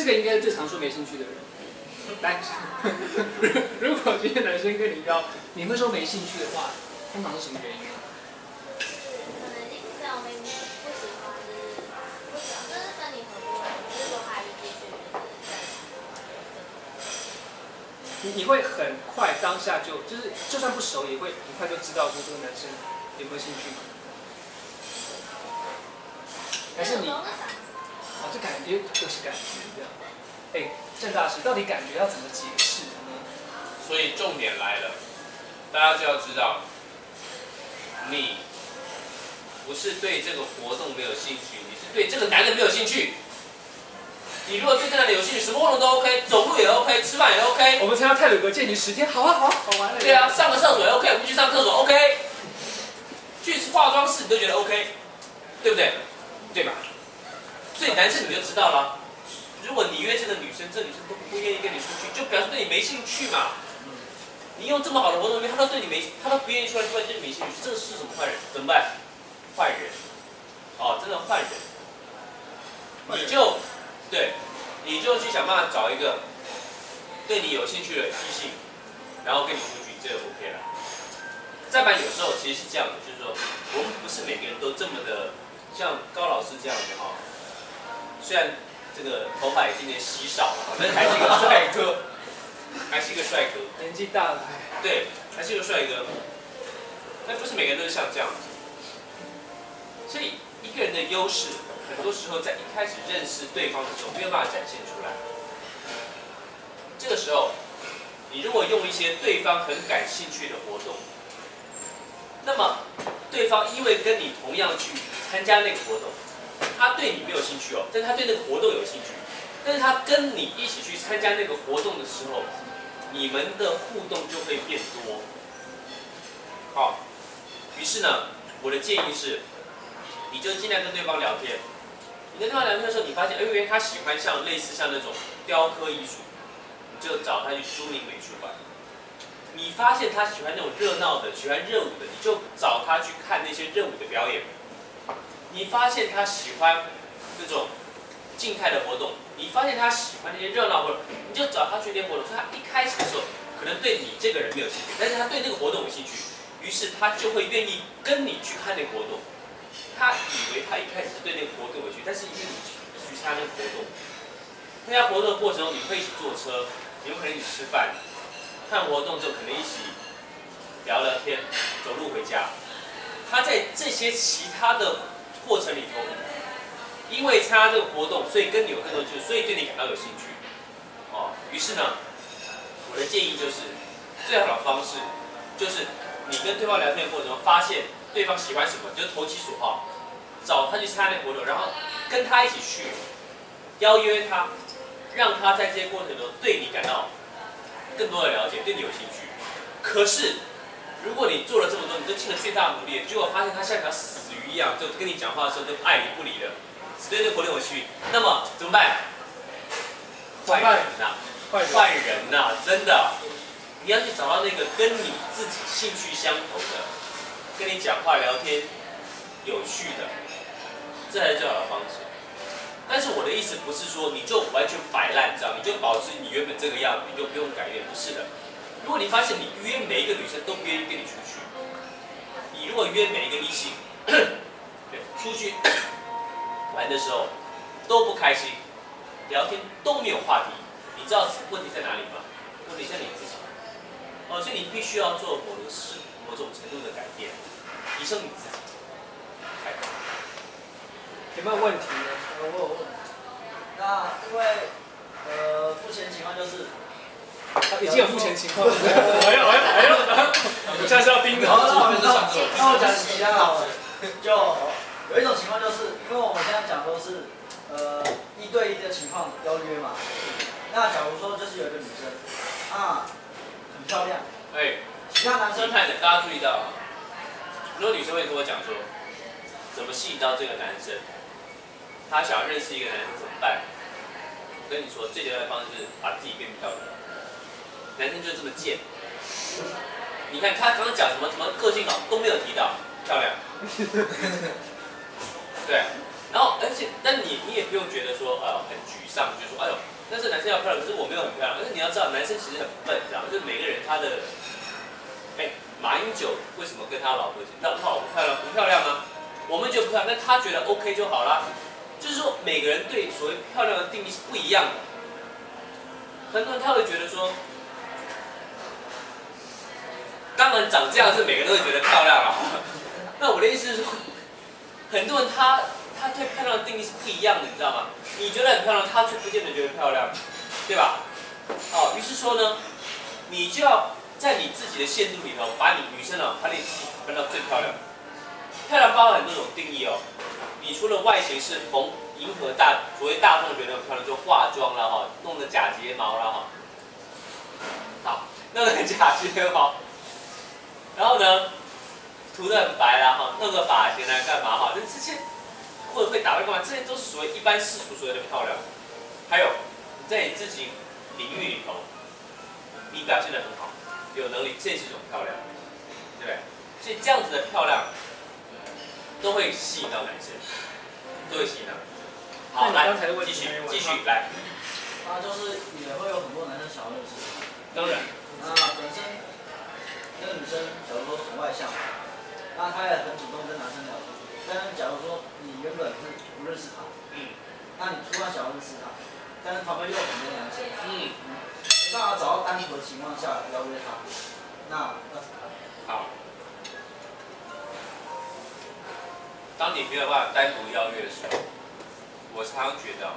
这个应该是最常说没兴趣的人。来，如果今天男生跟你邀，你会说没兴趣的话，通常是什么原因呢？可能一直我明明不喜欢，就是不喜欢，就是跟你合不来，就是说还是继续你会很快当下就是就算不熟，也会很快就知道说这个男生有没有兴趣吗？还是你？哦，这感觉就是感觉这样。哎，郑大师，到底感觉要怎么解释呢？所以重点来了，大家就要知道，你不是对这个活动没有兴趣，你是对这个男人没有兴趣。你如果对这个男人有兴趣，什么活动都 OK， 走路也 OK， 吃饭也 OK。我们参加泰鲁阁见你10天，好啊好啊，好玩了。对啊，上个厕所也 OK， 我们去上厕所 OK， 去化妆室你都觉得 OK， 对不对？对吧？所以男生你就知道了。如果你约这个女生，这女生都不愿意跟你出去，就表示对你没兴趣嘛。你用这么好的活动约，她都对你她都不愿意出来，对你没兴趣，这个是什么坏人？怎么办？坏人，哦，真的坏人。你就去想办法找一个对你有兴趣的异性，然后跟你出去，这个 OK 了。再不然有时候其实是这样的，就是说我们不是每个人都这么的像高老师这样子哈。虽然这个头发也今年稀少了，但是还是一个帅哥，还是一个帅哥。年纪大了，对，还是一个帅哥。但不是每个人都是像这样子。所以一个人的优势，很多时候在一开始认识对方的时候没有办法展现出来。这个时候，你如果用一些对方很感兴趣的活动，那么对方因为跟你同样去参加那个活动，他对你没有兴趣哦，但是他对那个活动有兴趣。但是他跟你一起去参加那个活动的时候，你们的互动就会变多。好，于是呢，我的建议是，你就尽量跟对方聊天。你跟对方聊天的时候，你发现，原来他喜欢类似像那种雕刻艺术，你就找他去朱宁美术馆。你发现他喜欢那种热闹的，喜欢热舞的，你就找他去看那些热舞的表演。你发现他喜欢那种静态的活动，你发现他喜欢那些热闹活动，你就找他去练活动。所以他一开始的时候，可能对你这个人没有兴趣，但是他对那个活动有兴趣，于是他就会愿意跟你去看那个活动。他以为他一开始是对那个活动有兴趣，但是因为你去参加那个活动，参加活动的过程中，你会一起坐车，有可能一起吃饭，看活动之后可能一起聊聊天，走路回家。他在这些其他的过程里头，因为参加这个活动，所以跟你有更多接触，所以对你感到有兴趣。于是呢，我的建议就是，最好的方式就是你跟对方聊天的过程中，发现对方喜欢什么，你就投其所好，找他去参加那个活动，然后跟他一起去，邀约他，让他在这些过程中对你感到更多的了解，对你有兴趣。可是，如果你做了这么多，你都尽了最大的努力，结果发现他像条死鱼一样，就跟你讲话的时候就爱理不理的，只对这个活动有兴趣，那么怎么办？坏人呐，坏人呐，真的，你要去找到那个跟你自己兴趣相投的，跟你讲话聊天有趣的，这才是最好的方式。但是我的意思不是说你就完全摆烂，这样你就保持你原本这个样子，你就不用改变，不是的。如果你发现你约每一个女生都不愿意跟你出去，你如果约每一个异性出去玩的时候都不开心，聊天都没有话题，你知道问题在哪里吗？问题在你自己。所以你必须要做某种程度的改变，提升你自己。有没有问题呢？我有问题。那因为目前情况就是。已经有付钱情况了。我现在是要盯着。那我讲其他好了。就有一种情况就是，因为我们现在讲都是1对1的情况邀约嘛。那假如说就是有一个女生很漂亮，其他男生大家注意到，很多女生会跟我讲说，怎么吸引到这个男生？她想要认识一个男生怎么办？我跟你说，最简单的方式就是把自己变漂亮。男生就这么贱，你看他刚刚讲什么个性好都没有提到漂亮，对，然后但你也不用觉得说很沮丧，就说哎呦这男生要漂亮，可是我没有很漂亮。但是你要知道，男生其实很笨，知道吗？就是每个人他的，马英九为什么跟他老婆结？那他老婆漂亮不漂亮吗？我们就不漂亮，但他觉得 OK 就好啦。就是说，每个人对所谓漂亮的定义是不一样的。很多人他会觉得说，当然长这样是每个人都会觉得漂亮啦。那我的意思是说，很多人他对漂亮的定义是不一样的，你知道吗？你觉得很漂亮，他却不见得觉得漂亮，对吧？于是说呢，你就要在你自己的限度里头，把你女生把你自己分到最漂亮。漂亮包含很多种定义哦。你除了外形是迎合所谓大众觉得很漂亮，就化妆啦弄个假睫毛啦好，弄个假睫毛，然后呢，涂得很白啦弄个发型来干嘛这些或者会打扮干嘛？这些都是所谓一般世俗所谓的漂亮。还有在你自己领域里头，你表现得很好，有能力，这也是一种漂亮，对不对？所以这样子的漂亮都会吸引到男生，都会吸引到。好，来继续来。就是也会有很多男生想要认识他。当然。那本身那个女生假如说很外向，那她也很主动跟男生聊天。但是假如说你原本是不认识她，那你突然想要认识她，但是旁边又有很多男生，没办法找到单独的情况下邀约她，那怎么办？好。当你没有办法单独邀约的时候，我常常觉得，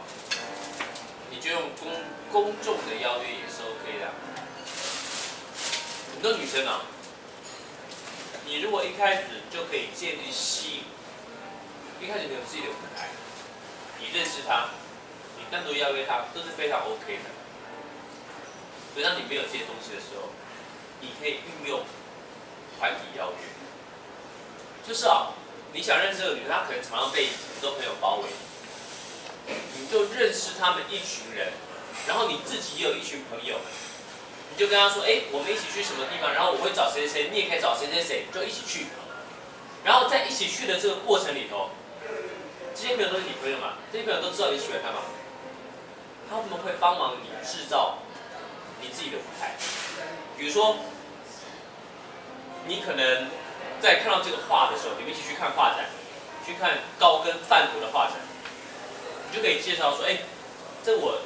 你就用公众的邀约也是 OK 的。很多女生你如果一开始就可以建立吸引，一开始你有自己的舞台，你认识她，你单独邀约她都是非常 OK 的。所以当你没有这些东西的时候，你可以运用团体邀约，就是你想认识这个女生，她可能常常被很多朋友包围，你就认识他们一群人，然后你自己也有一群朋友，你就跟他说，我们一起去什么地方，然后我会找谁谁，你也可以找谁谁谁，就一起去。然后在一起去的这个过程里头，这些朋友都是你朋友嘛，这些朋友都知道你喜欢他嘛，他们会帮忙你制造你自己的舞台。比如说，你可能在看到这个画的时候，你们一起去看画展，去看高跟范图的画展，你就可以介绍说，这我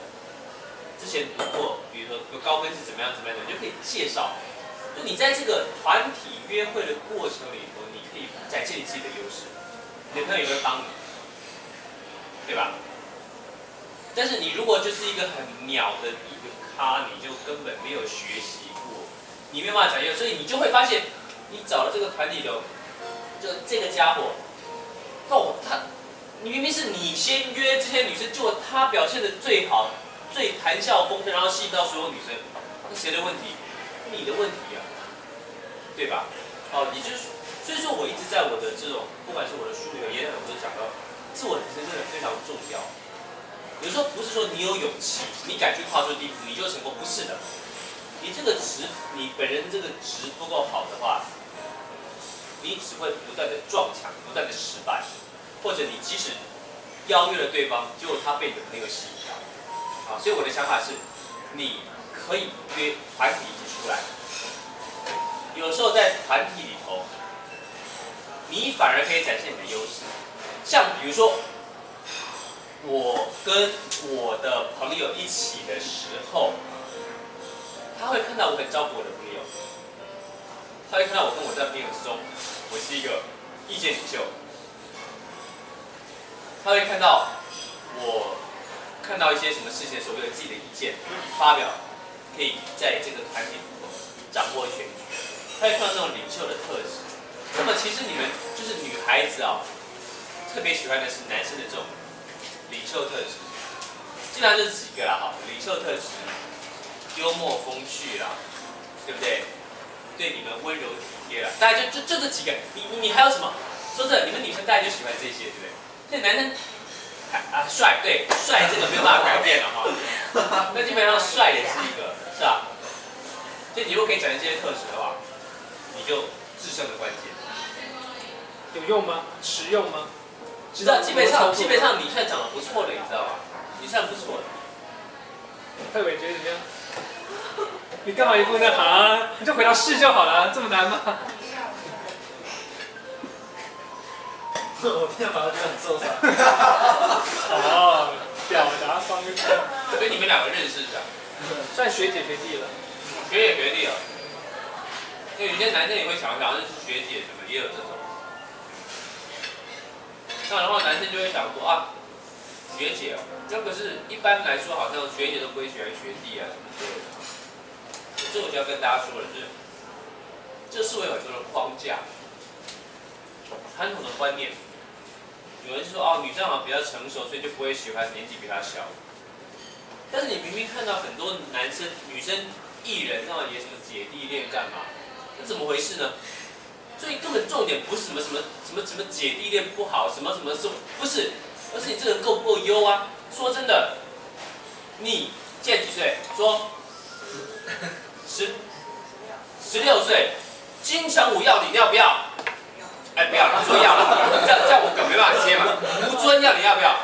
之前读过，比如说高跟是怎么样怎么样的，你就可以介绍。就你在这个团体约会的过程里头，你可以展现你自己的优势，你的朋友也会帮你，对吧？但是你如果就是一个很鸟的一个咖，你就根本没有学习过，你没有办法展现，所以你就会发现，你找了这个团体的，就这个家伙，你明明是你先约这些女生，结果他表现的最好，最谈笑风生，然后吸引到所有女生，那谁的问题？你的问题对吧？你就是，所以说我一直在我的这种，不管是我的书里也有很多讲到，自我提升真的非常重要。有时候不是说你有勇气，你敢去跨出第一步，你就成功，不是的。你这个值，你本人这个值不够好的话，你只会不断的撞墙，不断的失败，或者你即使邀约了对方，结果他被你的朋友吸引到。所以我的想法是，你可以约团体一起出来。有时候在团体里头，你反而可以展现你的优势。像比如说，我跟我的朋友一起的时候，他会看到我很照顾我的朋友，他会看到我跟我在朋友之中，我是一个意见领袖。他会看到我看到一些什么事情的时候，我有自己的意见发表，可以在这个团体掌握全局。他会看到那种领袖的特质。那么其实你们就是女孩子特别喜欢的是男生的这种领袖特质，基本上就是几个啦领袖特质，幽默风趣啦，对不对？对你们温柔体贴啦，大概就这几个。你还有什么？说真的，你们女生大概就喜欢这些，对不对？所以男生帅，对，帅这个没有办法改变了那基本上帅也是一个，是吧？所以你如果可以展现这些特质的话，你就制胜的关键。有用吗？实用吗？知道，基本上你算长得不错的，你知道吗？你算不错的。慧伟觉得怎么样？你干嘛一副那啊？你就回答是就好了，这么难吗？我听反而觉得很受伤。哦，表达方式。所以你们两个认识的，算学姐学弟了。学姐学弟了。因为有些男生也会想认识学姐什么，也有这种。那然后男生就会想说啊，学姐哦，那可是一般来说好像学姐都不会喜欢学弟啊什么之类的。这我就要跟大家说了，就是这是会有很多的框架，传统的观念。有人就说哦，女生好像比较成熟，所以就不会喜欢年纪比她小。但是你明明看到很多男生、女生艺人，那么也什么姐弟恋干嘛？那怎么回事呢？所以根本重点不是什么姐弟恋不好，什么，不是，而是你这个人够不够优啊？说真的，你现在几岁？说16岁，金城武要你要不要？哎，不要了，说要了，这样我梗没办法接嘛。吴尊要你要不要？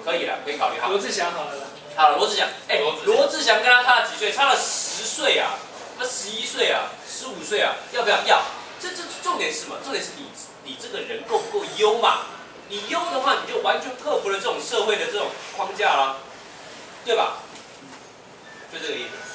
可以了，可以考虑好。罗志祥好了啦。好了，罗志祥，哎，罗志祥跟他差了几岁？差了10岁啊，那11岁啊，15岁啊，要不要？要。这重点是什么？重点是你这个人够不够优嘛？你优的话，你就完全克服了这种社会的这种框架啦，对吧？就这个意思。